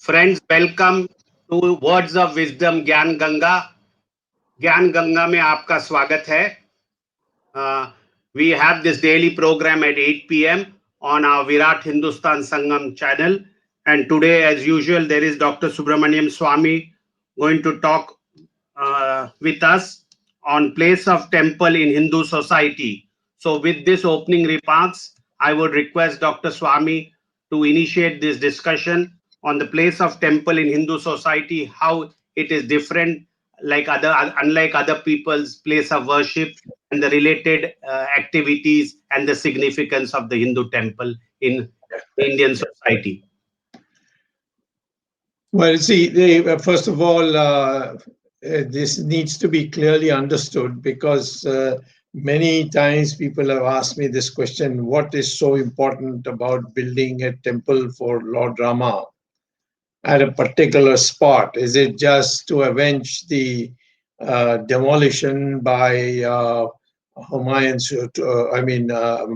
Friends, welcome to Words of Wisdom ज्ञान गंगा. ज्ञान गंगा में आपका स्वागत है. We have this daily program at 8 p.m. on our Virat Hindustan Sangam channel. And today, as usual, there is Dr. Subramaniam Swamy going to talk with us on place of temple in Hindu society. So with this opening remarks, I would request Dr. Swamy to initiate this discussion on the place of temple in Hindu society, how it is different unlike other people's place of worship, and the related activities and the significance of the Hindu temple in Indian society. Well, see, first of all, this needs to be clearly understood because many times people have asked me this question: what is so important about building a temple for Lord Rama at a particular spot? Is it just to avenge the demolition by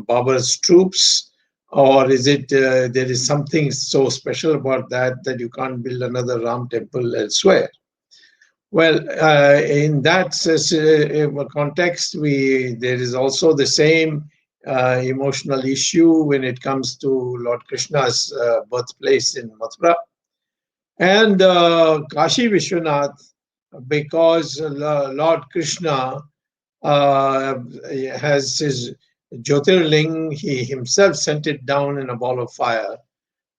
Babur's troops? Or is it there is something so special about that you can't build another Ram temple elsewhere? Well, in that context, there is also the same emotional issue when it comes to Lord Krishna's birthplace in Mathura. And Kashi Vishwanath, because Lord Krishna has his Jyotirling, he himself sent it down in a ball of fire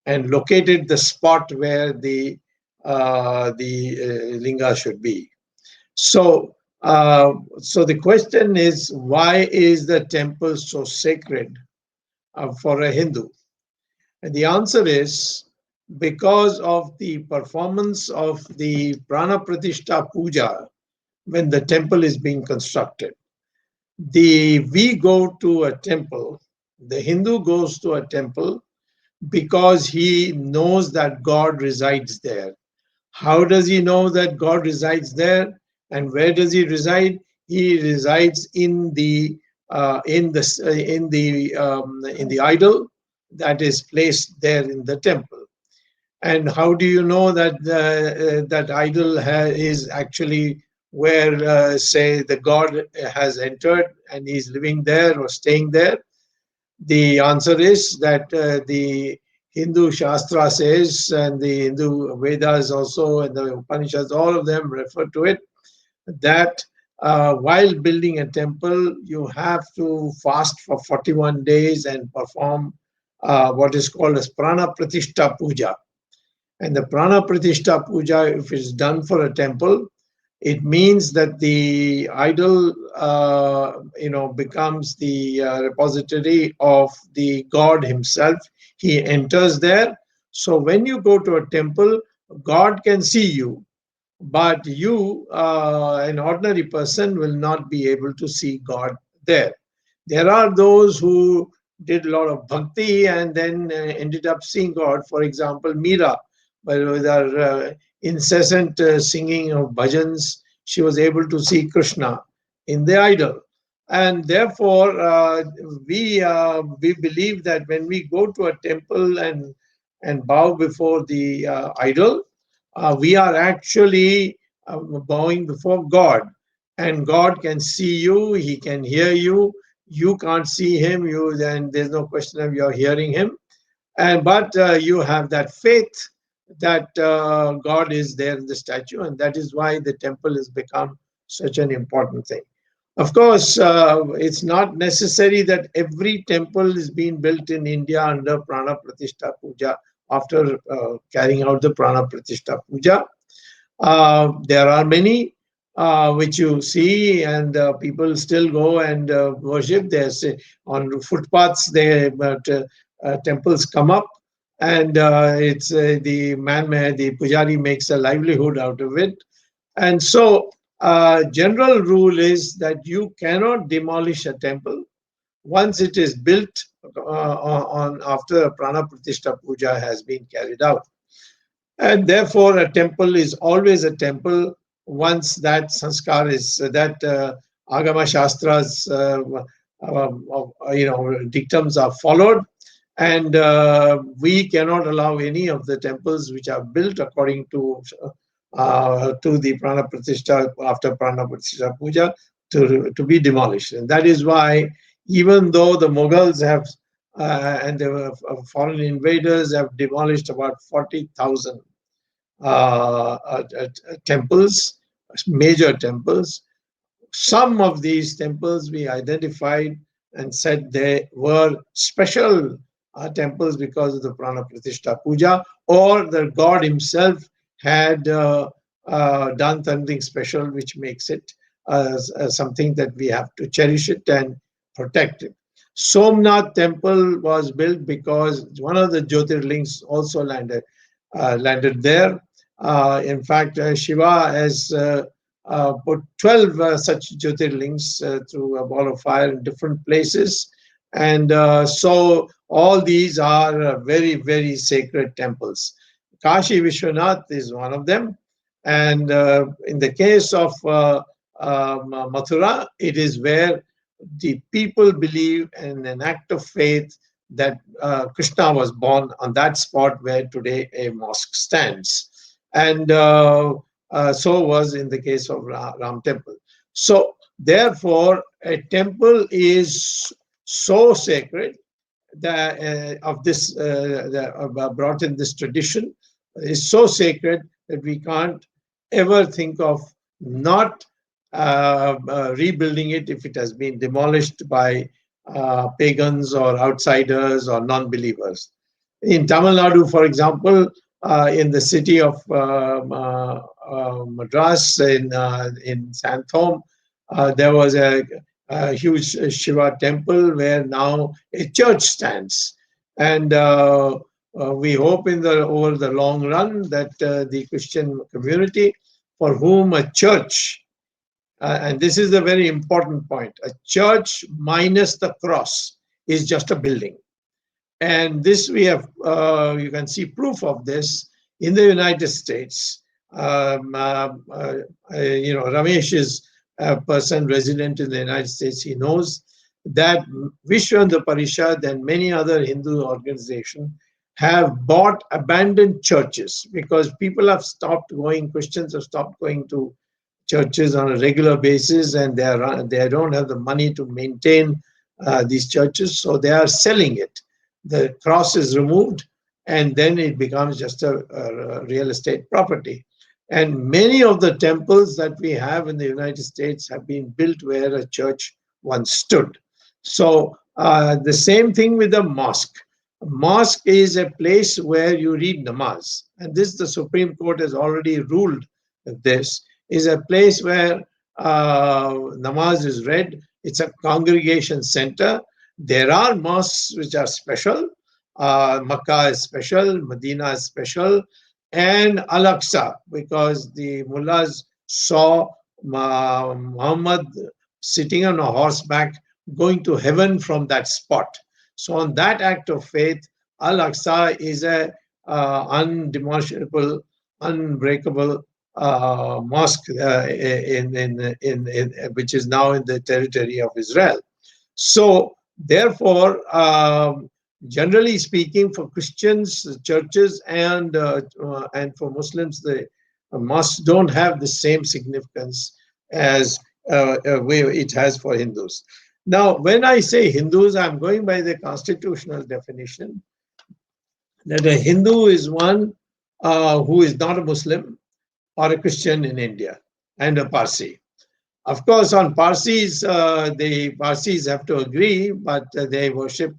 and located the spot where the linga should be. So the question is, why is the temple so sacred for a Hindu? And the answer is because of the performance of the Prana Pratishta Puja when the temple is being constructed. We go to a temple, the Hindu goes to a temple because he knows that God resides there. How does he know that God resides there? And where does he reside? He resides in the idol that is placed there in the temple. And how do you know that that idol is actually where, say, the God has entered and he's living there or staying there? The answer is that the Hindu Shastra says, and the Hindu Vedas also, and the Upanishads, all of them refer to it, that while building a temple, you have to fast for 41 days and perform what is called as Prana Pratishta Puja. And the Prana Pratishta Puja, if it's done for a temple, it means that the idol, becomes the repository of the God himself. He enters there. So when you go to a temple, God can see you, but you, an ordinary person, will not be able to see God there. There are those who did a lot of bhakti and then ended up seeing God. For example, Meera, with her incessant singing of bhajans, she was able to see Krishna in the idol. And therefore, we believe that when we go to a temple and bow before the idol, we are actually bowing before God. And God can see you, he can hear you. You can't see him, then there's no question of you're hearing him. But you have that faith that God is there in the statue, and that is why the temple has become such an important thing. Of course, it's not necessary that every temple is being built in India under Prana Pratishta Puja after carrying out the Prana Pratishta Puja. There are many which you see, and people still go and worship. There's on footpaths, temples come up, and it's the pujari makes a livelihood out of it. And so general rule is that you cannot demolish a temple once it is built after Prana Pratishta Puja has been carried out. And therefore a temple is always a temple once that sanskar is Agama Shastras dictums are followed. And we cannot allow any of the temples which are built according to the Prana Pratishta after Prana Pratishta Puja to be demolished. And that is why, even though the Mughals have and the foreign invaders have demolished about 40,000 temples, major temples, some of these temples we identified and said they were special temples because of the Prana Pratishta Puja, or the god himself had done something special which makes it something that we have to cherish it and protect it. Somnath temple was built because one of the Jyotirlings also landed there. In fact, Shiva has put 12 such Jyotirlings through a ball of fire in different places. And so all these are very, very sacred temples. Kashi Vishwanath is one of them. And in the case of Mathura, it is where the people believe in an act of faith that Krishna was born on that spot where today a mosque stands. And so was in the case of Ram Temple. So, therefore, a temple is so sacred that of this brought in this tradition is so sacred that we can't ever think of not rebuilding it if it has been demolished by pagans or outsiders or non-believers. In Tamil Nadu, for example, in the city of Madras, in Santhom, there was a huge Shiva temple where now a church stands, and we hope in the over the long run that the Christian community, for whom a church, and this is a very important point, a church minus the cross is just a building. And this we have, you can see proof of this in the United States. Ramesh is a person resident in the United States. He knows that Vishwa Hindu Parishad and many other Hindu organizations have bought abandoned churches because people have stopped going, Christians have stopped going to churches on a regular basis, and they don't have the money to maintain these churches, so they are selling it. The cross is removed, and then it becomes just a real estate property. And many of the temples that we have in the United States have been built where a church once stood. So the same thing with a mosque. A mosque is a place where you read namaz, and this the Supreme Court has already ruled. This is a place where namaz is read. It's a congregation center. There are mosques which are special. Makkah is special, Medina is special, and Al-Aqsa, because the mullahs saw Muhammad sitting on a horseback going to heaven from that spot. So on that act of faith, Al-Aqsa is a undemolishable, unbreakable mosque which is now in the territory of Israel. So therefore, generally speaking, for Christians, churches, and for Muslims, the mosques don't have the same significance as it has for Hindus. Now, when I say Hindus, I'm going by the constitutional definition that a Hindu is one who is not a Muslim or a Christian in India, and a Parsi. Of course, on Parsis, the Parsis have to agree, but they worship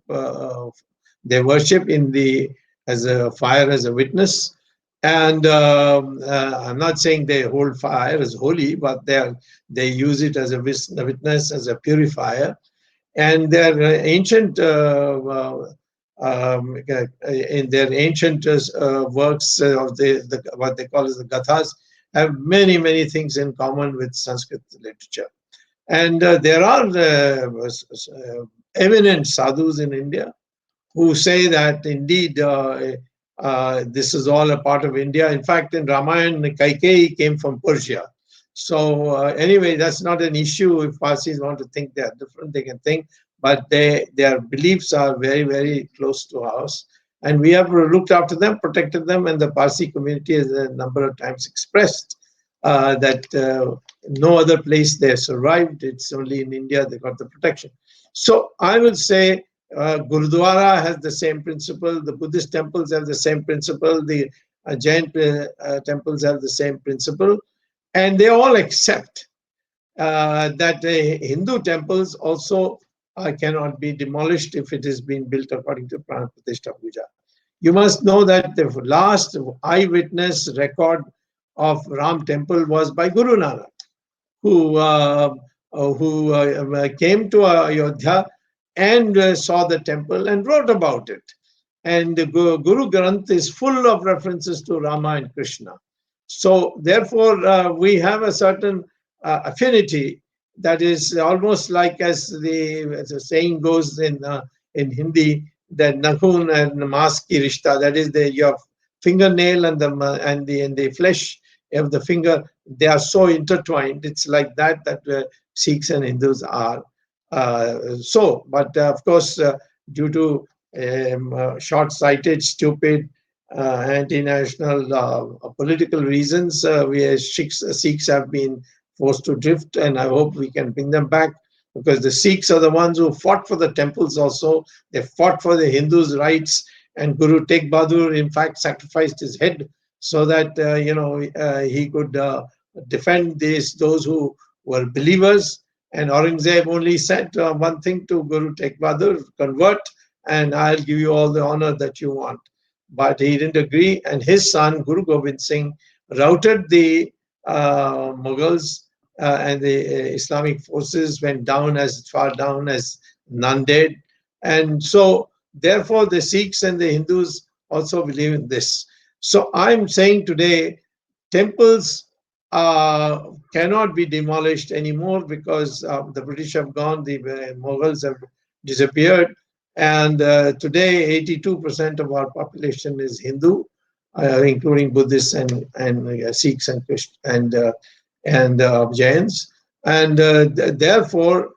in the as a fire as a witness. And I'm not saying they hold fire as holy, but they use it as a witness, as a purifier. And their ancient in their ancient works of what they call as the Gathas have many things in common with Sanskrit literature. And there are eminent sadhus in India who say that indeed this is all a part of India. In fact, in Ramayana, Kaikeyi came from Persia. So anyway, that's not an issue. If Parsis want to think they are different, they can think. but their beliefs are very, very close to ours. And we have looked after them, protected them, and the Parsi community has a number of times expressed that no other place they survived. It's only in India they got the protection. So I will say Gurudwara has the same principle, the Buddhist temples have the same principle, the Jain temples have the same principle, and they all accept that Hindu temples also cannot be demolished if it is being built according to Prana Pratishta Puja. You must know that the last eyewitness record of Ram temple was by Guru Nanak, who came to Ayodhya and saw the temple and wrote about it. And the Guru Granth is full of references to Rama and Krishna. So therefore, we have a certain affinity that is almost like, as the saying goes in Hindi, that nakhun and mas ki rishta, that is your fingernail and the flesh of the finger, they are so intertwined. It's like that Sikhs and Hindus are. But of course, due to short-sighted, stupid, anti-national political reasons, Sikhs have been forced to drift, and I hope we can bring them back, because the Sikhs are the ones who fought for the temples also. They fought for the Hindus' rights, and Guru Tegh Bahadur, in fact, sacrificed his head so that he could defend those who were believers. And Aurangzeb only said one thing to Guru Tegh Bahadur: convert, and I'll give you all the honor that you want. But he didn't agree, and his son, Guru Gobind Singh, routed the Mughals, and the Islamic forces went down as far down as Nanded. And so, therefore, the Sikhs and the Hindus also believe in this. So I'm saying today, temples cannot be demolished anymore, because the British have gone, the Mughals have disappeared, and today 82% of our population is Hindu, including Buddhists and Sikhs and Jains, and therefore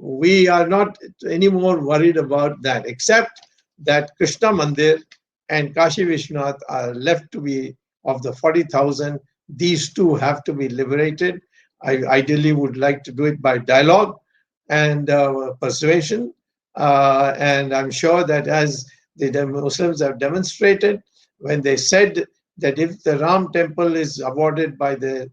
we are not anymore worried about that, except that Krishna Mandir and Kashi Vishwanath are left to be, of the 40,000, these two have to be liberated. I ideally would like to do it by dialogue and persuasion. And I'm sure that, as the Muslims have demonstrated, when they said that if the Ram temple is awarded by the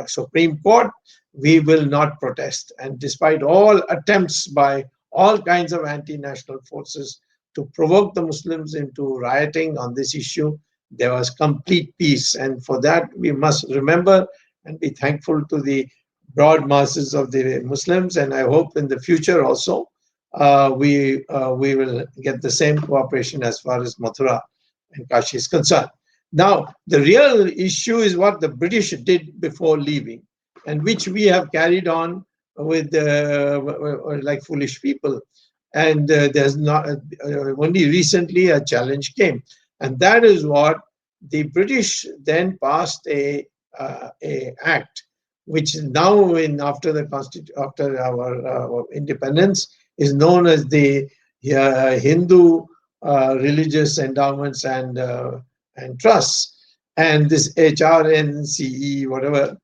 Supreme Court, we will not protest. And despite all attempts by all kinds of anti-national forces to provoke the Muslims into rioting on this issue, there was complete peace. And for that, we must remember and be thankful to the broad masses of the Muslims. And I hope in the future also we will get the same cooperation as far as Mathura and Kashi is concerned. Now, the real issue is what the British did before leaving, and which we have carried on with like foolish people. And there's not only recently a challenge came, and that is what the British then passed a act, which now, after our independence, is known as the Hindu Religious Endowments and Trusts, and this HRNCE, whatever,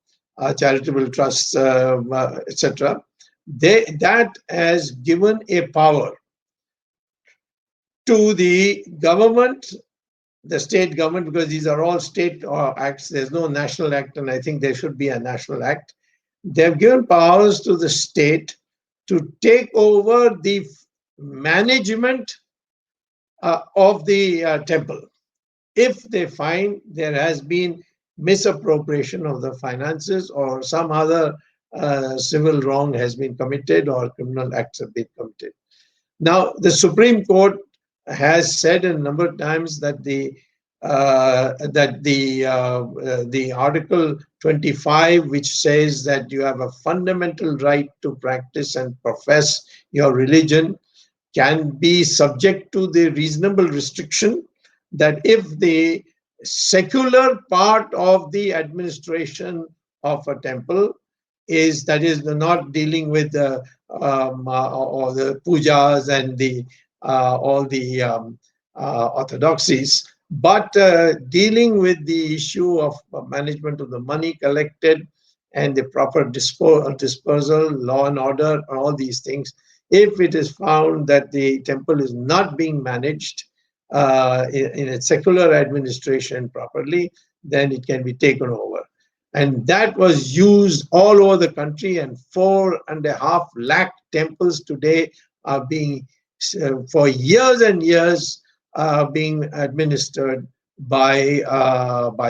charitable trusts, etc. That has given a power to the government, the state government, because these are all state acts. There's no national act, and I think there should be a national act. They've given powers to the state to take over the management of the temple if they find there has been misappropriation of the finances, or some other civil wrong has been committed, or criminal acts have been committed. Now, the Supreme Court has said a number of times that the Article 25, which says that you have a fundamental right to practice and profess your religion, can be subject to the reasonable restriction that if the secular part of the administration of a temple is not dealing with the or the pujas and the all the orthodoxies, but dealing with the issue of management of the money collected and the proper dispersal, law and order, and all these things. If it is found that the temple is not being managed in a secular administration properly, then it can be taken over. And that was used all over the country, and 4.5 lakh temples today are being, for years and years, being administered by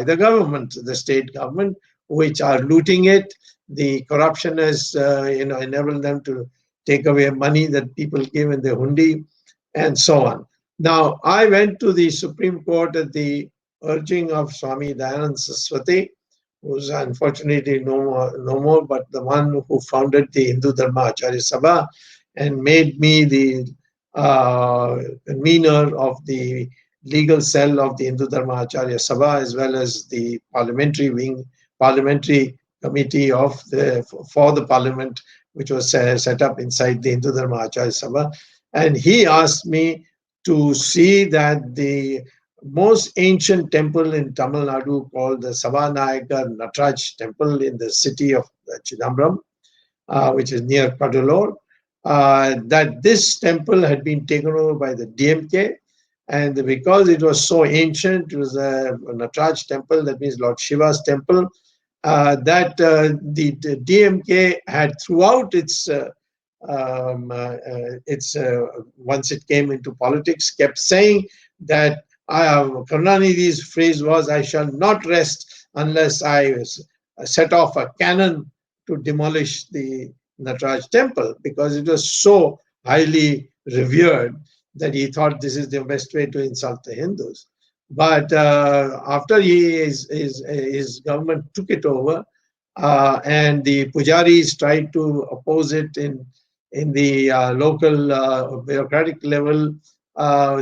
the government, the state government, which are looting it. The corruption has, enabled them to take away money that people give in the hundi, and so on. Now, I went to the Supreme Court at the urging of Swami Dayanand Saraswati, who's unfortunately no more, but the one who founded the Hindu Dharma Acharya Sabha and made me the convener of the legal cell of the Hindu Dharma Acharya Sabha, as well as the parliamentary committee of for the parliament, which was set up inside the Hindu Dharma Acharya Sabha. And he asked me to see that the most ancient temple in Tamil Nadu, called the Savanayaka Nataraj temple in the city of Chidambaram, which is near Kadalur, that this temple had been taken over by the DMK. And because it was so ancient, it was a Nataraj temple, that means Lord Shiva's temple, that the DMK had throughout its once it came into politics, kept saying that Karunanidhi's phrase was, "I shall not rest unless I set off a cannon to demolish the Nataraj temple," because it was so highly revered that he thought this is the best way to insult the Hindus. But after his government took it over, and the pujaris tried to oppose it in the local bureaucratic level,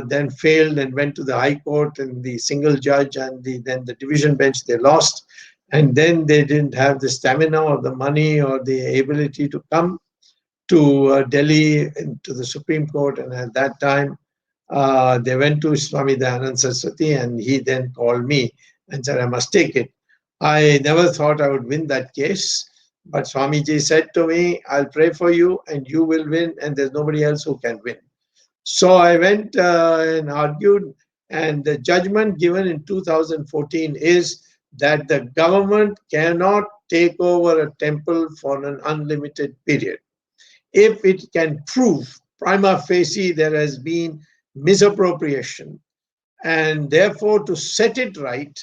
then failed and went to the High Court and the single judge and then the division bench. They lost, and then they didn't have the stamina or the money or the ability to come to Delhi to the Supreme Court. And at that time, they went to Swami Dayanand Saraswati, and he then called me and said, "I must take it." I never thought I would win that case, but Swamiji said to me, "I'll pray for you and you will win, and there's nobody else who can win." So I went and argued, and the judgment given in 2014 is that the government cannot take over a temple for an unlimited period. If it can prove prima facie there has been misappropriation, and therefore to set it right,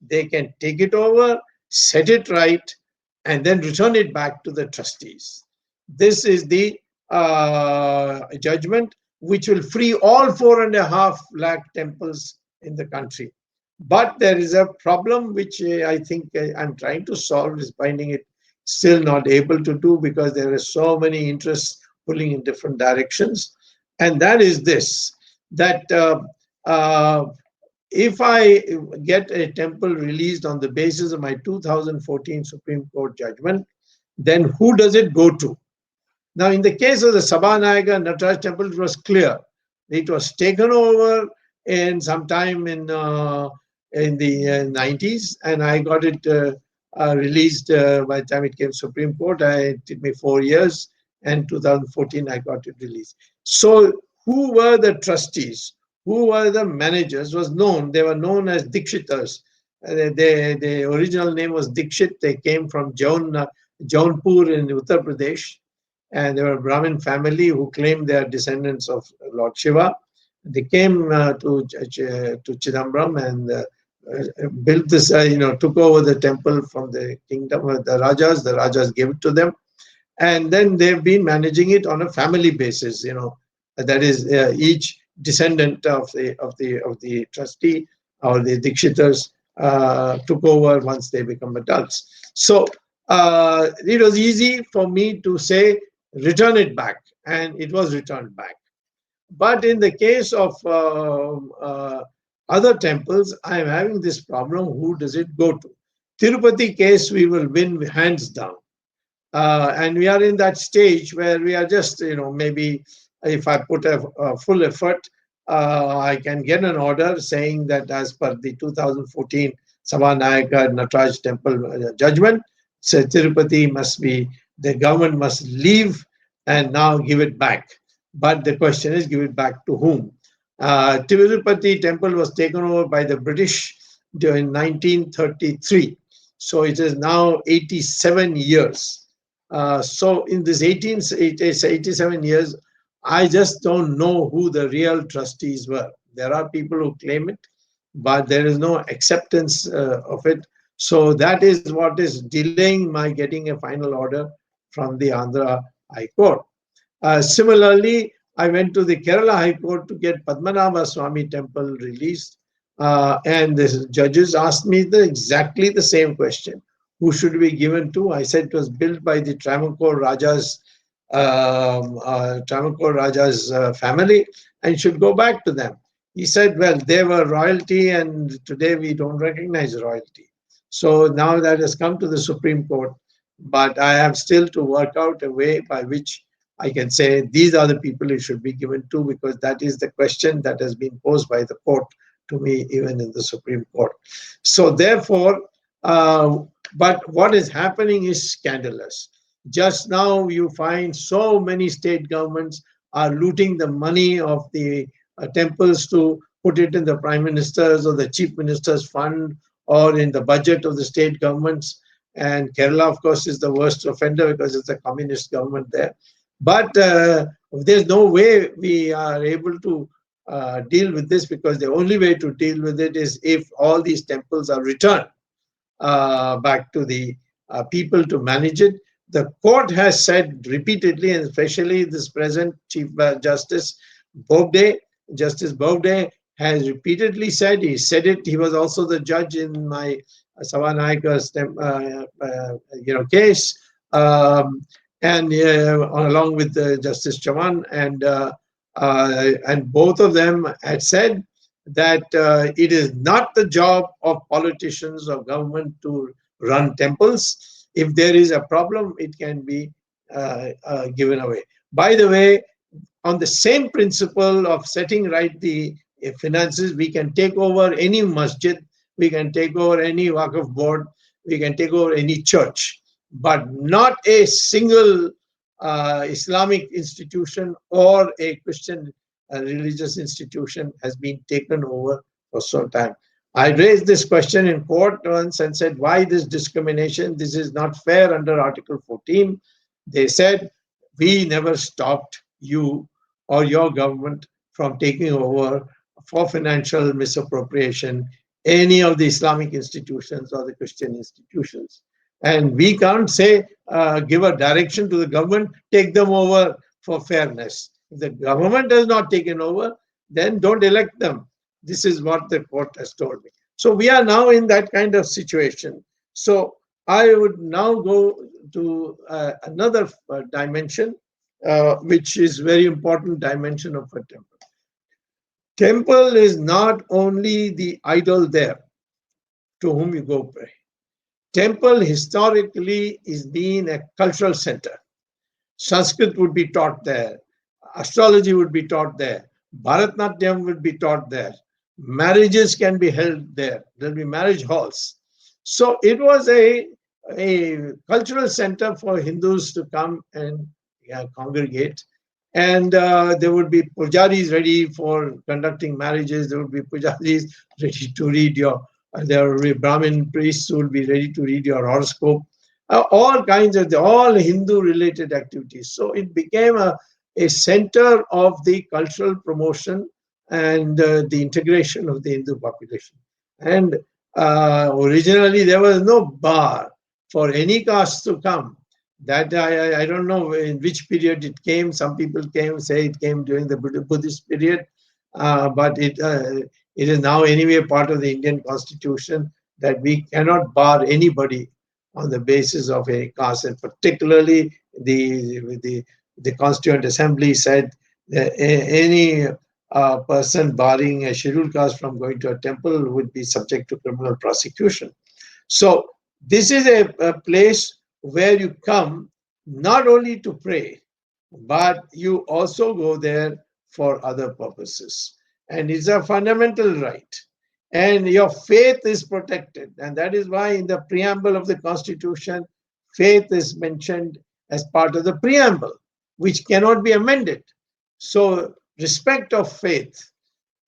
they can take it over, set it right, and then return it back to the trustees. This is the judgment which will free all 4.5 lakh temples in the country. But there is a problem which I think I'm trying to solve, is finding it still not able to do, because there are so many interests pulling in different directions. And that is this, that uh, if I get a temple released on the basis of my 2014 Supreme Court judgment, then who does it go to? Now, in the case of the Sabanayaka Nataraj temple, it was clear. It was taken over in sometime in the 90s, and I got it released by the time it came Supreme Court. It took me 4 years, and 2014 I got it released. So, who were the trustees? Who were the managers? Was known. They were known as Dikshitars. The original name was Dikshit. They came from Jaunpur in Uttar Pradesh, and they were a Brahmin family who claimed they are descendants of Lord Shiva. They came to Chidambaram and built this, took over the temple from the kingdom of the Rajas. The Rajas gave it to them, and then they've been managing it on a family basis. That is, each descendant of the trustee or the Dikshitars took over once they become adults. So it was easy for me to say, return it back, and it was returned back. But in the case of other temples, I am having this problem: who does it go to? Tirupati case, we will win hands down. And we are in that stage where we are just, maybe if I put a full effort, I can get an order saying that as per the 2014 Savanayaka Nataraj temple judgment, so Tirupati must be, the government must leave and now give it back. But the question is, give it back to whom? Tirupati temple was taken over by the British during 1933. So it is now 87 years. So in this 87 years, I just don't know who the real trustees were. There are people who claim it, but there is no acceptance of it. So that is what is delaying my getting a final order from the Andhra High Court. Similarly, I went to the Kerala High Court to get Padmanabha Swamy temple released, and the judges asked me exactly the same question: who should be given to? I said it was built by the Travancore Raja's family and should go back to them. He said, well, they were royalty, and today we don't recognize royalty. So now that has come to the Supreme Court, but I have still to work out a way by which I can say these are the people it should be given to, because that is the question that has been posed by the court to me, even in the Supreme Court. So therefore, uh, but what is happening is scandalous. Just now, you find so many state governments are looting the money of the temples to put it in the prime minister's or the chief minister's fund or in the budget of the state governments. And Kerala, of course, is the worst offender because it's a communist government there. But there's no way we are able to deal with this, because the only way to deal with it is if all these temples are returned back to the people to manage it. The court has said repeatedly, and especially this present Chief Justice Bobde, Justice Bobde has repeatedly said, he said it, he was also the judge in my Savanayaka's case, and along with Justice Chaman, and both of them had said that it is not the job of politicians or government to run temples. If there is a problem, it can be given away. By the way, on the same principle of setting right the finances, we can take over any masjid, we can take over any Waqf board, we can take over any church, but not a single Islamic institution or a Christian religious institution has been taken over for some time. I raised this question in court once and said, why this discrimination? This is not fair under Article 14. They said, we never stopped you or your government from taking over for financial misappropriation any of the Islamic institutions or the Christian institutions. And we can't say, give a direction to the government, take them over for fairness. If the government has not taken over, then don't elect them. This is what the court has told me. So we are now in that kind of situation. So I would now go to another dimension, which is very important dimension of a temple. Temple is not only the idol there to whom you go pray. Temple historically is being a cultural center. Sanskrit would be taught there, astrology would be taught there, Bharatnatyam would be taught there, marriages can be held there, there'll be marriage halls. So it was a cultural center for Hindus to come and congregate. And there would be pujaris ready for conducting marriages, there would be pujaris ready to read your, there will be Brahmin priests who will be ready to read your horoscope. All kinds of all Hindu related activities. So it became a center of the cultural promotion and the integration of the Hindu population. And originally there was no bar for any caste to come. That I don't know in which period it came. Some people say it came during the Buddhist period, but it is now anyway part of the Indian constitution that we cannot bar anybody on the basis of a caste, and particularly the Constituent Assembly said that any person barring a scheduled caste from going to a temple would be subject to criminal prosecution. So this is a place where you come not only to pray, but you also go there for other purposes. And it's a fundamental right. And your faith is protected. And that is why in the preamble of the Constitution, faith is mentioned as part of the preamble, which cannot be amended. So, respect of faith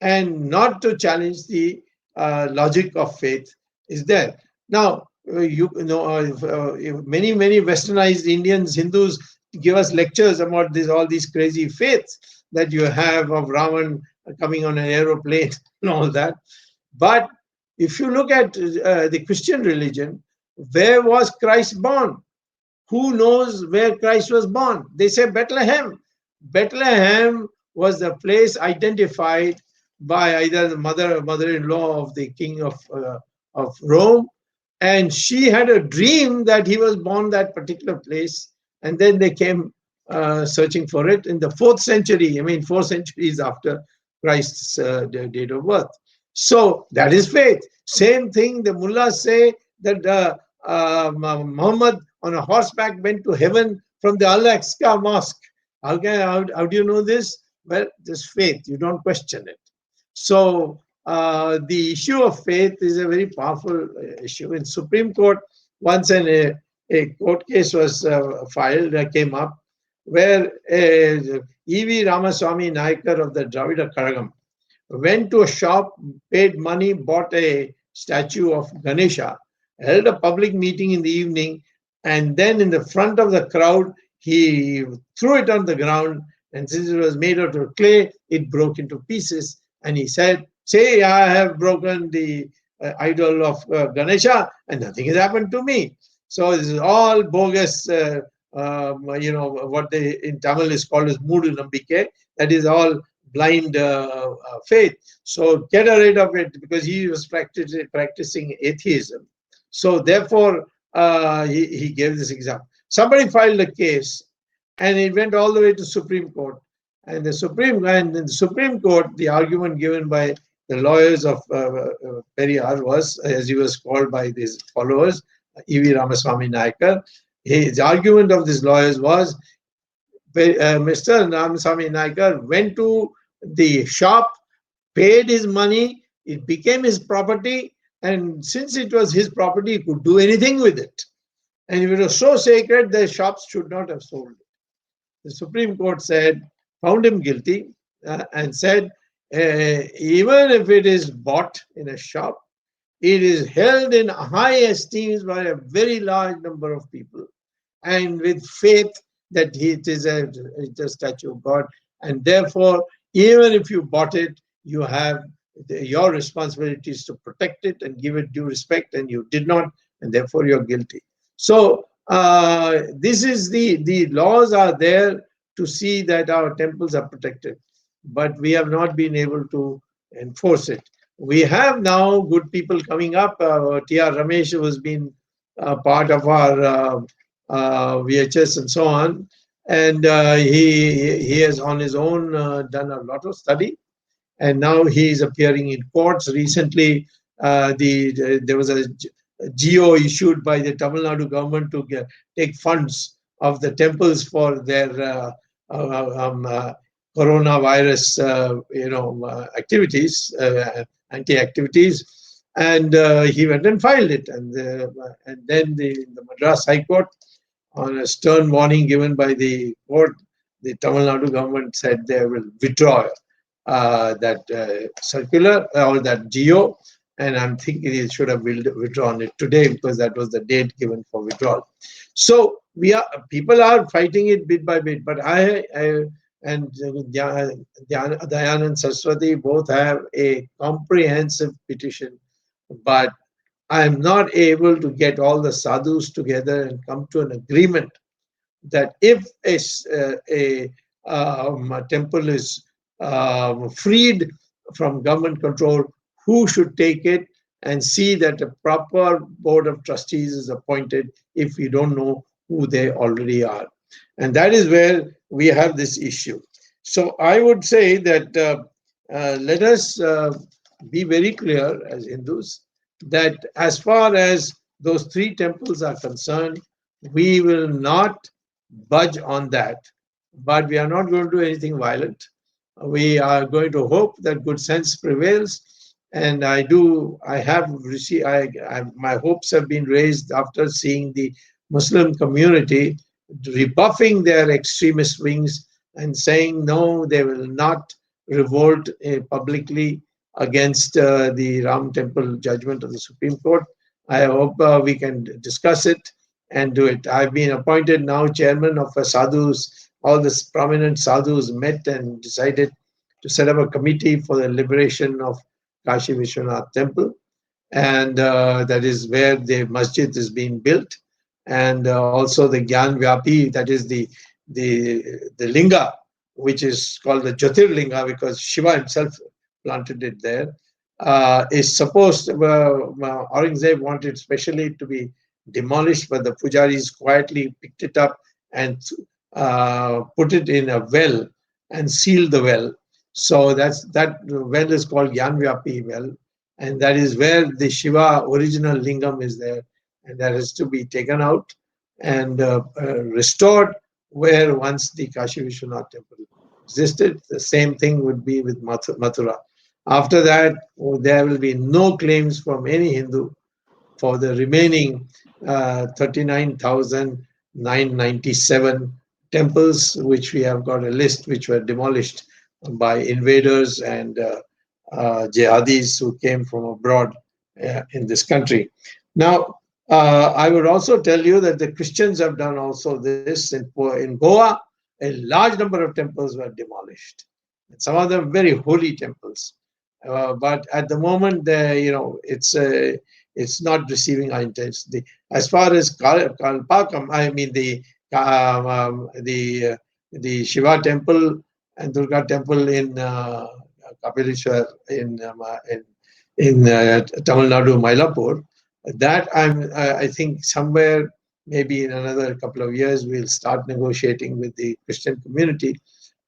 and not to challenge the logic of faith is there. Now, many westernized Indians, Hindus give us lectures about this, all these crazy faiths that you have of Raman coming on an aeroplane and all that. But if you look at the Christian religion, where was Christ born? Who knows where Christ was born? They say Bethlehem. Bethlehem was the place identified by either the mother-in-law of the king of Rome, and she had a dream that he was born that particular place, and then they came searching for it in the 4th century. I mean, 4 centuries after Christ's date of birth. So that is faith. Same thing. The mullahs say that Muhammad on a horseback went to heaven from the Al-Aqsa Mosque. How do you know this? Well, this faith. You don't question it. So the issue of faith is a very powerful issue. In Supreme Court, once a court case was came up, where E.V. Ramaswamy Naikar of the Dravida Karagam went to a shop, paid money, bought a statue of Ganesha, held a public meeting in the evening, and then in the front of the crowd, he threw it on the ground. And since it was made out of clay, it broke into pieces. And he said, "Say, I have broken the idol of Ganesha, and nothing has happened to me." So this is all bogus. What they in Tamil is called as Moodu Nambike. That is all blind faith. So get rid of it, because he was practicing atheism. So therefore, he gave this example. Somebody filed a case, and it went all the way to Supreme Court. And in the Supreme Court, the argument given by the lawyers of Periyar was, as he was called by his followers, E.V. Ramaswamy Naikar. His argument of these lawyers was, Mr. Ramaswamy Naikar went to the shop, paid his money, it became his property, and since it was his property, he could do anything with it. And if it was so sacred, the shops should not have sold it. The Supreme Court found him guilty, and said, even if it is bought in a shop, it is held in high esteem by a very large number of people, and with faith that it is a statue of God. And therefore, even if you bought it, you have your responsibility is to protect it and give it due respect, and you did not, and therefore you're guilty. So this is the laws are there to see that our temples are protected, but we have not been able to enforce it. We have now good people coming up. T.R. Ramesh, who has been part of our VHS and so on, and he has on his own done a lot of study, and now he is appearing in courts. Recently, there was a GO issued by the Tamil Nadu government to take funds of the temples for their coronavirus, activities, anti-activities, and he went and filed it, and then the Madras High Court, on a stern warning given by the court, the Tamil Nadu government said they will withdraw that circular or that GO, and I'm thinking it should have withdrawn it today, because that was the date given for withdrawal. So people are fighting it bit by bit, but I and Dayanand Saraswati both have a comprehensive petition, but I am not able to get all the sadhus together and come to an agreement that if a temple is freed from government control, who should take it, and see that a proper board of trustees is appointed if we don't know who they already are. And that is where we have this issue. So I would say that let us be very clear as Hindus that as far as those three temples are concerned, we will not budge on that. But we are not going to do anything violent. We are going to hope that good sense prevails. And I have received, my hopes have been raised after seeing the Muslim community rebuffing their extremist wings and saying no, they will not revolt publicly against the Ram Temple judgment of the Supreme Court. I hope we can discuss it and do it. I've been appointed now chairman of a sadhus. All the prominent sadhus met and decided to set up a committee for the liberation of Kashi Vishwanath Temple, and that is where the masjid is being built, and also the Gyan Vyapi, that is the linga, which is called the Jyotirlinga because Shiva himself planted it there, is supposed. Aurangzeb wanted specially to be demolished, but the pujaris quietly picked it up and put it in a well and sealed the well. So that well is called Gyanvyapi well, and that is where the Shiva original lingam is there, and that has to be taken out and restored where once the Kashi Vishwanath temple existed. The same thing would be with Mathura. After that, there will be no claims from any Hindu for the remaining 39,997 temples, which we have got a list, which were demolished by invaders and jihadis who came from abroad in this country. Now, I would also tell you that the Christians have done also this in Goa. A large number of temples were demolished, and some of them very holy temples. But at the moment, it's not receiving our intensity. As far as Kalpakam, I mean the Shiva temple and Durga temple in Kapileshwar in Tamil Nadu, Mylapore. That I think somewhere maybe in another couple of years we'll start negotiating with the Christian community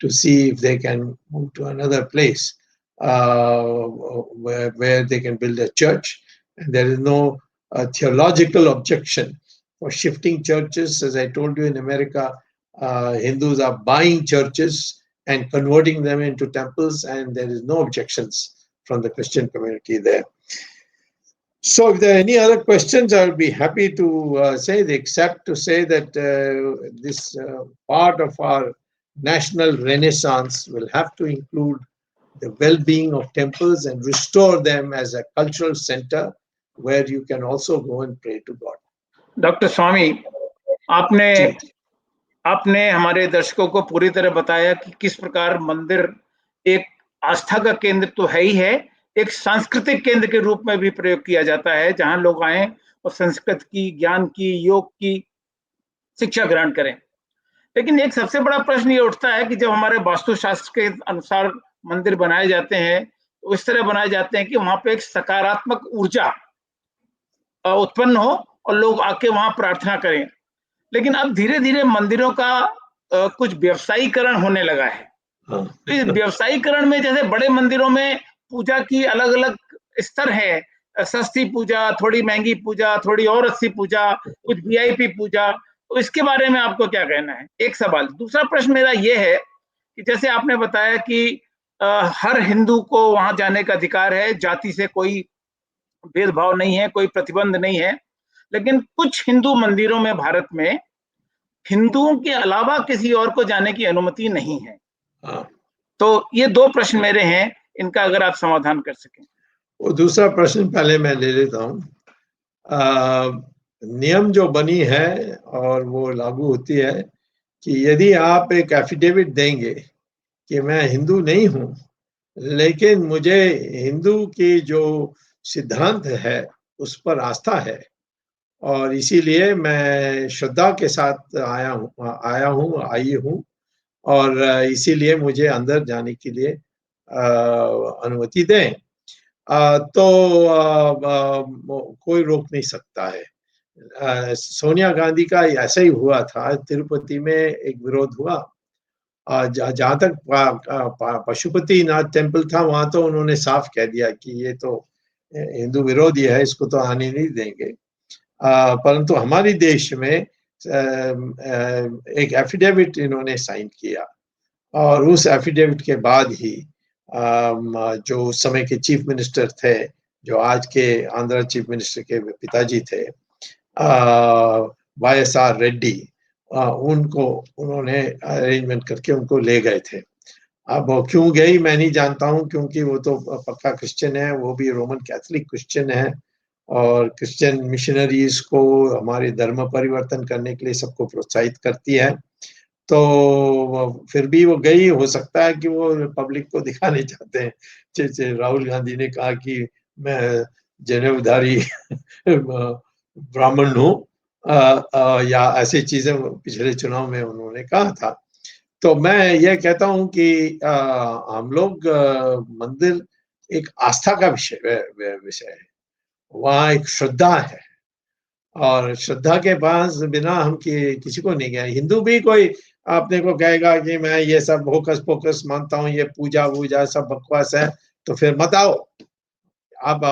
to see if they can move to another place where they can build a church. And there is no theological objection for shifting churches. As I told you, in America, Hindus are buying churches and converting them into temples, and there is no objections from the Christian community there. So if there are any other questions, I will be happy to say, except to say that this part of our national renaissance will have to include the well-being of temples and restore them as a cultural center where you can also go and pray to God. Doctor Swami, आपने हमारे दर्शकों को पूरी तरह बताया कि किस प्रकार मंदिर एक आस्था का केंद्र तो है ही है, एक सांस्कृतिक केंद्र के रूप में भी प्रयोग किया जाता है, जहां लोग आए और संस्कृत की, ज्ञान की, योग की शिक्षा ग्रहण करें। लेकिन एक सबसे बड़ा प्रश्न ये उठता है कि जब हमारे वास्तुशास्त्र के अनुसार मंदिर बनाए जाते हैं तो इस तरह बनाए जाते हैं कि वहां पे एक सकारात्मक ऊर्जा उत्पन्न हो और लोग आके वहां प्रार्थना करें। लेकिन अब धीरे धीरे मंदिरों का कुछ व्यवसायीकरण होने लगा है। तो इस व्यवसायीकरण में जैसे बड़े मंदिरों में पूजा की अलग अलग स्तर है, सस्ती पूजा, थोड़ी महंगी पूजा, थोड़ी और अच्छी पूजा, कुछ वीआईपी पूजा, तो इसके बारे में आपको क्या कहना है? एक सवाल। दूसरा प्रश्न मेरा ये है कि जैसे आपने बताया कि हर हिंदू को वहां जाने का अधिकार है, जाति से कोई भेदभाव नहीं है, कोई प्रतिबंध नहीं है, लेकिन कुछ हिंदू मंदिरों में भारत में हिंदुओं के अलावा किसी और को जाने की अनुमति नहीं है। तो ये दो प्रश्न मेरे हैं, इनका अगर आप समाधान कर सकें। वो दूसरा प्रश्न पहले मैं ले लेता हूँ। नियम जो बनी है और वो लागू होती है कि यदि आप एक एफिडेविट देंगे कि मैं हिंदू नहीं हूँ, लेकिन मुझे हिंदू की जो सिद्धांत है उस पर आस्था है और इसीलिए मैं श्रद्धा के साथ आई हूँ और इसीलिए मुझे अंदर जाने के लिए अनुमति दें, तो कोई रोक नहीं सकता है। सोनिया गांधी का ऐसा ही हुआ था, तिरुपति में एक विरोध हुआ। जहाँ तक पशुपतिनाथ टेम्पल था, वहां तो उन्होंने साफ कह दिया कि ये तो हिंदू विरोधी है, इसको तो आने नहीं देंगे। परंतु हमारे देश में एक एफिडेविट इन्होंने साइन किया और उस एफिडेविट के बाद ही जो उस समय के चीफ मिनिस्टर थे, जो आज के आंध्र चीफ मिनिस्टर के पिताजी थे, YSR रेड्डी, उनको उन्होंने अरेंजमेंट करके उनको ले गए थे। अब वो क्यों गई मैं नहीं जानता हूँ, क्योंकि वो तो पक्का क्रिश्चियन है, वो भी रोमन कैथोलिक क्रिश्चियन है और क्रिश्चियन मिशनरीज को हमारे धर्म परिवर्तन करने के लिए सबको प्रोत्साहित करती है। तो फिर भी वो गई, हो सकता है कि वो पब्लिक को दिखाने चाहते हैं, जैसे राहुल गांधी ने कहा कि मैं जनेऊधारी ब्राह्मण हूँ, या ऐसी चीजें पिछले चुनाव में उन्होंने कहा था। तो मैं ये कहता हूँ कि हम लोग मंदिर एक आस्था का विषय है, वहाँ एक श्रद्धा है और श्रद्धा के पास बिना हम किसी को नहीं गए। हिंदू भी कोई अपने को कहेगा कि मैं ये सब होकस पोकस मानता हूँ, ये पूजा वूजा सब बकवास है, तो फिर मत आओ। आप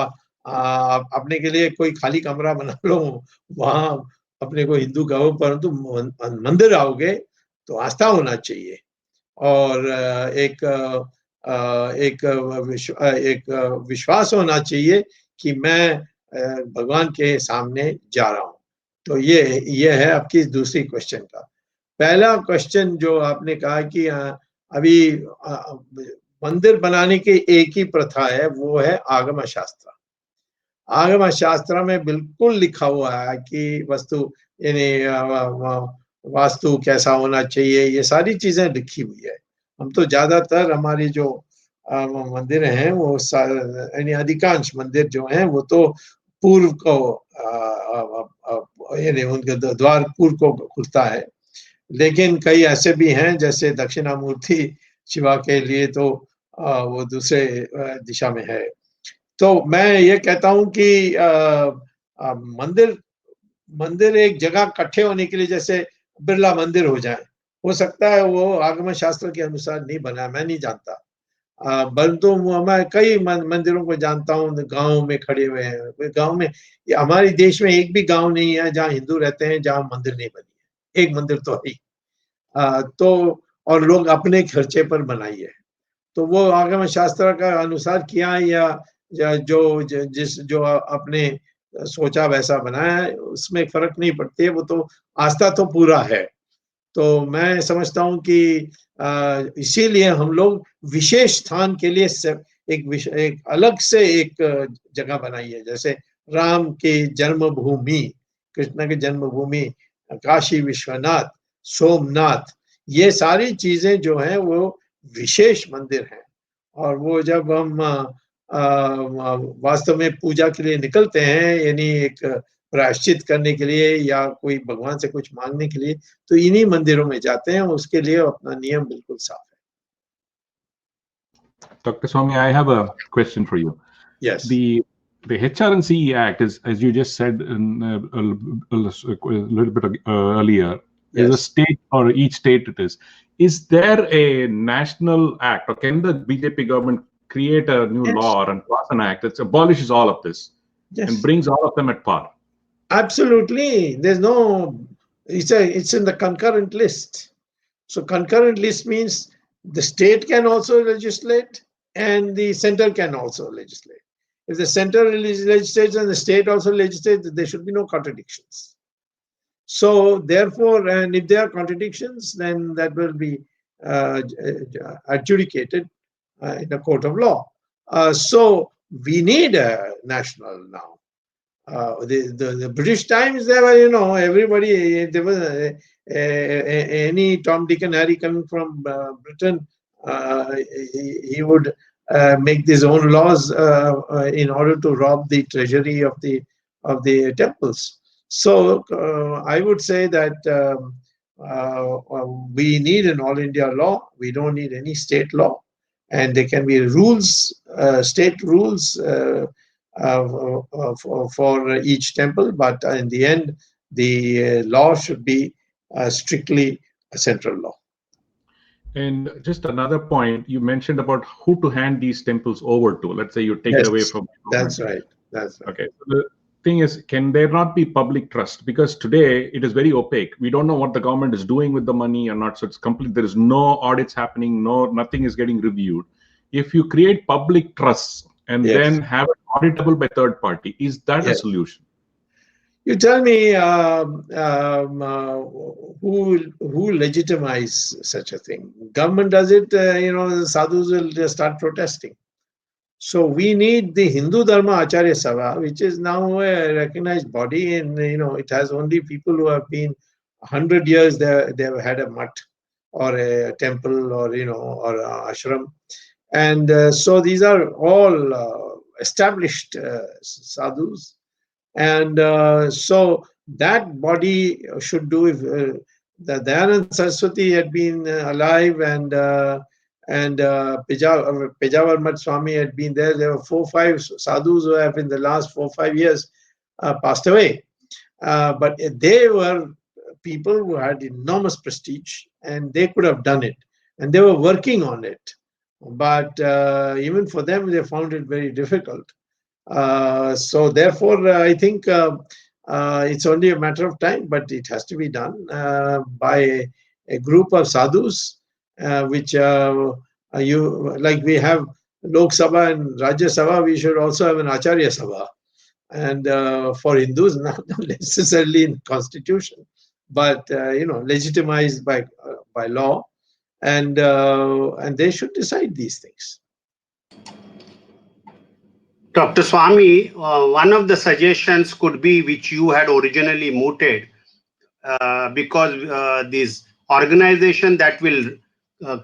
अपने के लिए कोई खाली कमरा बना लो, वहाँ अपने को हिंदू कहो, परंतु मंदिर आओगे तो आस्था होना चाहिए और एक विश्वास होना चाहिए कि मैं भगवान के सामने जा रहा हूँ। तो ये है आपकी दूसरी क्वेश्चन का। पहला क्वेश्चन जो आपने कहा कि अभी मंदिर बनाने की एक ही प्रथा है, वो है आगम शास्त्र। आगम शास्त्र में बिल्कुल लिखा हुआ है कि वास्तु कैसा होना चाहिए, ये सारी चीजें लिखी हुई है। हम तो ज्यादातर हमारी जो मंदिर हैं वो यानी अधिकांश मंदिर जो हैं वो तो पूर्व को यानी उनके द्वार पूर्व को खुलता है, लेकिन कई ऐसे भी हैं जैसे दक्षिणामूर्ति शिवा के लिए तो वो दूसरे दिशा में है। तो मैं ये कहता हूँ कि मंदिर एक जगह इकट्ठे होने के लिए, जैसे बिरला मंदिर हो जाए, हो सकता है वो आगम शास्त्र के अनुसार नहीं बना, मैं नहीं जानता, परंतु मैं कई मंदिरों को जानता हूँ गांव में खड़े हुए हैं। गांव में, हमारे देश में एक भी गांव नहीं है जहाँ हिंदू रहते हैं जहाँ मंदिर नहीं बनी है, एक मंदिर तो है ही। तो और लोग अपने खर्चे पर बनाई है, तो वो आगम शास्त्र का अनुसार किया है या जो अपने सोचा वैसा बनाया है, उसमें फर्क नहीं पड़ती है, वो तो आस्था तो पूरा है। तो मैं समझता हूँ कि इसीलिए हम लोग विशेष स्थान के लिए एक अलग से एक जगह बनाई है, जैसे राम की जन्मभूमि, कृष्ण की जन्मभूमि, काशी विश्वनाथ, सोमनाथ, ये सारी चीजें जो हैं वो विशेष मंदिर हैं। और वो जब हम वास्तव में पूजा के लिए निकलते हैं, यानी एक प्रायश्चित करने के लिए या कोई भगवान से कुछ मांगने के लिए, तो इन्हीं मंदिरों में जाते हैं, उसके लिए अपना नियम बिल्कुल साफ है। Dr. Swamy, I have a question for you. Yes. The HRNC Act is, as you just said a little bit earlier, is a state, or each state it is. Is there a national act, or can the BJP government create a new law and pass an act that abolishes all of this and brings all of them at par? Absolutely. There's no, it's in the concurrent list. So concurrent list means the state can also legislate and the center can also legislate. If the center legislates and the state also legislates, there should be no contradictions. So therefore, and if there are contradictions, then that will be adjudicated in a court of law. So we need a national now. The British times, there were, everybody, there was any Tom, Dick and Harry coming from Britain, he would make his own laws in order to rob the treasury of the temples. So I would say that we need an all India law. We don't need any state law, and there can be rules, state rules for each temple, but in the end, the law should be strictly a central law. And just another point, you mentioned about who to hand these temples over to. Let's say you take it away from. That's right. That's right. Okay. So thing is, can there not be public trust? Because today it is very opaque. We don't know what the government is doing with the money or not. So it's complete. There is no audits happening. Nothing is getting reviewed. If you create public trust and Yes. then have it auditable by third party, is that a Yes. solution? You tell me who legitimize such a thing? Government does it, the sadhus will just start protesting. So we need the Hindu Dharma Acharya Sabha, which is now a recognized body, and it has only people who have been 100 years they've had a mutt or a temple or or a ashram, and so these are all established sadhus, and so that body should do. If the Dayanand Saraswati had been alive and Pejawar Mat Swamy had been there, there were 4-5 sadhus who have in the last 4-5 years passed away. But they were people who had enormous prestige and they could have done it. And they were working on it. But even for them, they found it very difficult. So therefore, I think it's only a matter of time, but it has to be done by a group of sadhus, which like we have Lok Sabha and Rajya Sabha, we should also have an Acharya Sabha. And for Hindus, not necessarily in constitution, but legitimized by law, and they should decide these things. Dr. Swamy, one of the suggestions could be, which you had originally mooted, because this organization that will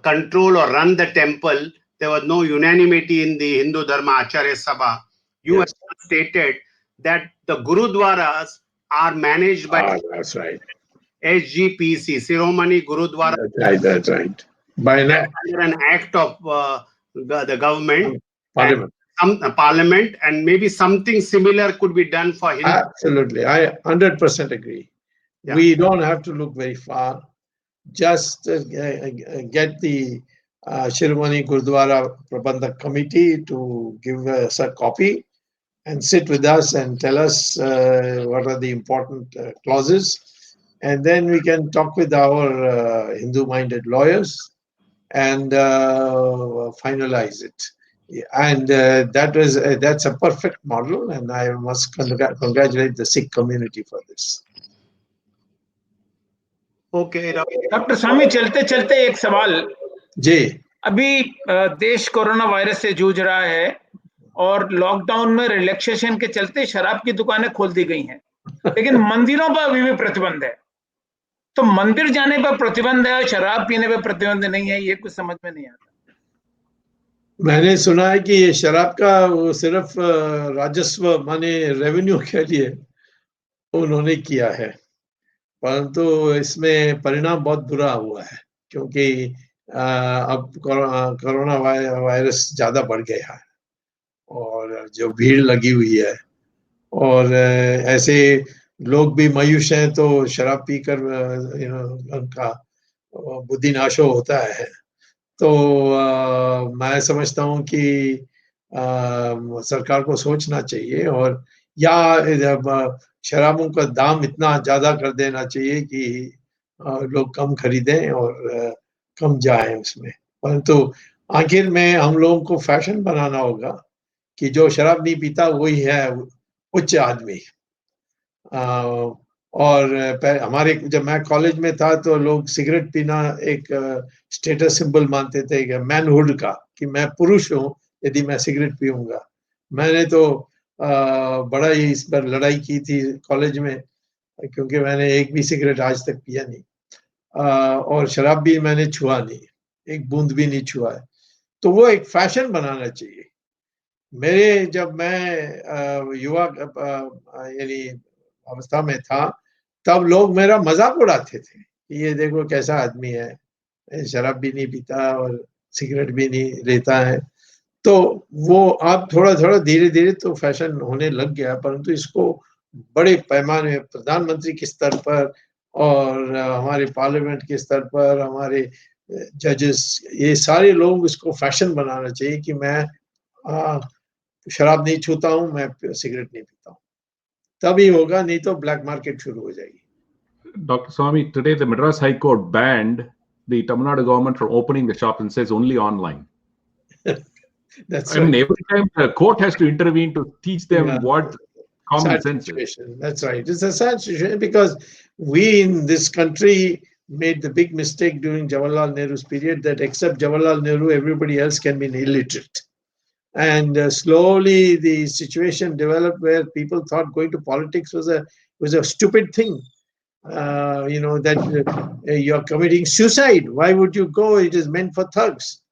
control or run the temple, there was no unanimity in the Hindu Dharma Acharya Sabha. You Yes. have stated that the Gurudwaras are managed by That's right. SGPC, Shiromani Gurudwara. That's right. By now, Under an act of the government, Parliament. and some parliament, and maybe something similar could be done for Hindu. Absolutely, I 100% agree. Yeah. We don't have to look very far. Just get the Shiromani Gurdwara Prabandhak Committee to give us a copy and sit with us and tell us what are the important clauses, and then we can talk with our Hindu-minded lawyers and finalize it. And that's a perfect model, and I must congratulate the Sikh community for this. Okay, doctor Swami, चलते चलते एक सवाल जी। अभी देश corona virus से जूझ रहा है और लॉकडाउन में रिलैक्सेशन के चलते शराब की दुकानें खोल दी गई हैं, लेकिन मंदिरों पर अभी भी प्रतिबंध है। तो मंदिर जाने पर प्रतिबंध है और शराब पीने पर प्रतिबंध नहीं है, ये कुछ समझ में नहीं आता। मैंने सुना है कि ये शराब का वो सिर्फ राजस्व माने रेवेन्यू के लिए उन्होंने किया है, परंतु इसमें परिणाम बहुत बुरा हुआ है, क्योंकि अब कोरोना वायरस ज़्यादा बढ़ गया है और जो भीड़ लगी हुई है, और ऐसे लोग भी मायूस हैं तो शराब पीकर उनका बुद्धिनाशो होता है। तो मैं समझता हूँ कि सरकार को सोचना चाहिए, और या शराबों का दाम इतना ज़्यादा कर देना चाहिए कि लोग कम खरीदें और कम जाएं उसमें। परंतु आखिर में हम लोगों को फैशन बनाना होगा कि जो शराब नहीं पीता वही है उच्च आदमी। और हमारे जब मैं कॉलेज में था तो लोग सिगरेट पीना एक स्टेटस सिंबल मानते थे, कि मैनहुड का, कि मैं पुरुष हूँ यदि मैं सिगरेट पीऊंगा। मैंने तो बड़ा ही इस पर लड़ाई की थी कॉलेज में, क्योंकि मैंने एक भी सिगरेट आज तक पिया नहीं, और शराब भी मैंने छुआ नहीं, एक बूंद भी नहीं छुआ है। तो वो एक फैशन बनाना चाहिए। जब मैं युवा यानी अवस्था में था, तब लोग मेरा मजाक उड़ाते थे कि ये देखो कैसा आदमी है, शराब भी नहीं पीता और सिगरेट भी नहीं लेता है। तो वो अब थोड़ा थोड़ा धीरे धीरे तो फैशन होने लग गया, परंतु इसको बड़े पैमाने प्रधानमंत्री के स्तर पर और हमारे पार्लियामेंट के स्तर पर हमारे जजेस, ये सारे लोग इसको फैशन बनाना चाहिए कि मैं शराब नहीं छूता हूँ, मैं सिगरेट नहीं पीता हूँ। तभी होगा, नहीं तो ब्लैक मार्केट शुरू हो जाएगी. Dr. Swamy, today the Madras High Court banned the Tamil Nadu government from opening the shop and says only online. That's I mean, right. every time the court has to intervene to teach them Yeah. what common Sad sense is. situation. That's right. It's a sad situation because we in this country made the big mistake during Jawaharlal Nehru's period that except Jawaharlal Nehru, everybody else can be illiterate. And slowly the situation developed where people thought going to politics was a stupid thing. That you're committing suicide. Why would you go? It is meant for thugs.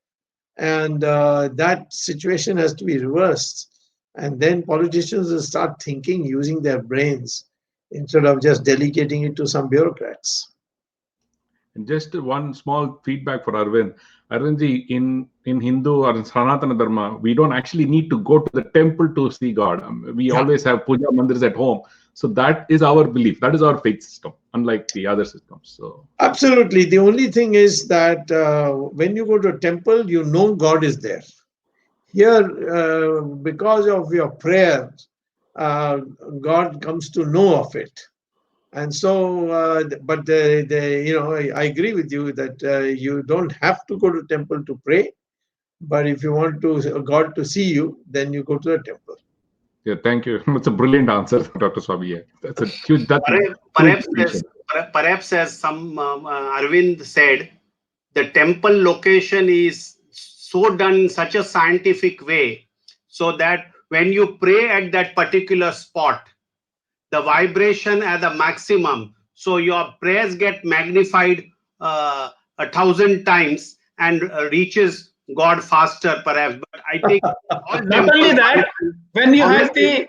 And that situation has to be reversed. And then politicians will start thinking using their brains instead of just delegating it to some bureaucrats. And just one small feedback for Arvind. Arvindji, in Hindu or in Sanatana Dharma, we don't actually need to go to the temple to see God. We always have puja mandirs at home. So that is our belief. That is our faith system, unlike the other systems. So absolutely. The only thing is that when you go to a temple, you know God is there. Here, because of your prayer, God comes to know of it. And so, I agree with you that you don't have to go to temple to pray. But if you want God to see you, then you go to the temple. yeah, thank you. That's a brilliant answer, Dr. Swamy. Yeah, that's a huge. Perhaps as some Arvind said, the temple location is so done in such a scientific way so that when you pray at that particular spot, the vibration at the maximum, so your prayers get magnified 1,000 times and reaches God faster, perhaps. But I think not only that, when you have the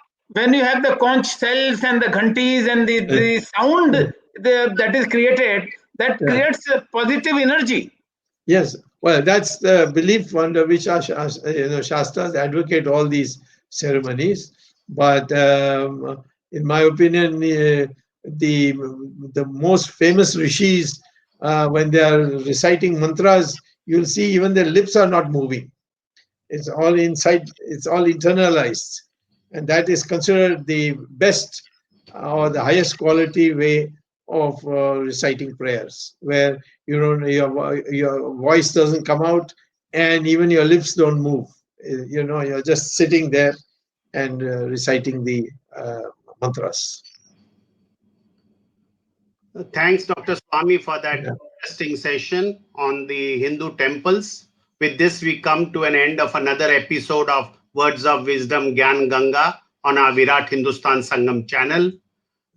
conch cells and the ghantis and the sound that is created, that creates a positive energy. Yes, well, that's the belief under which Shastras advocate all these ceremonies. But in my opinion, the most famous rishis, when they are reciting mantras, you'll see even their lips are not moving. It's all inside. It's all internalized, and that is considered the best or the highest quality way of reciting prayers, where your voice doesn't come out and even your lips don't move. You're just sitting there and reciting the mantras. Thanks, Dr. Swamy, for that interesting session on the Hindu temples. With this, we come to an end of another episode of Words of Wisdom Gyan Ganga on our Virat Hindustan Sangam channel.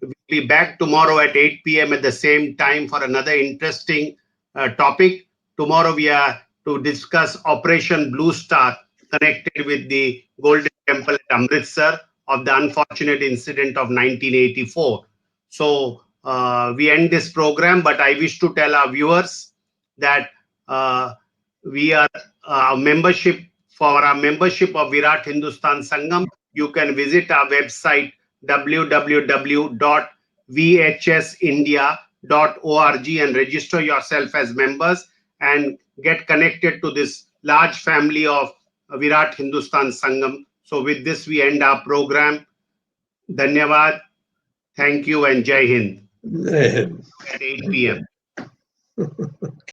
We'll be back tomorrow at 8 p.m. at the same time for another interesting topic. Tomorrow we are to discuss Operation Blue Star connected with the Golden Temple at Amritsar of the unfortunate incident of 1984. So we end this program, but I wish to tell our viewers that we are membership of Virat Hindustan Sangam. You can visit our website www.vhsindia.org and register yourself as members and get connected to this large family of Virat Hindustan Sangam. So with this, we end our program. Dhanyavad. Thank you and Jai Hind. At 8 p.m.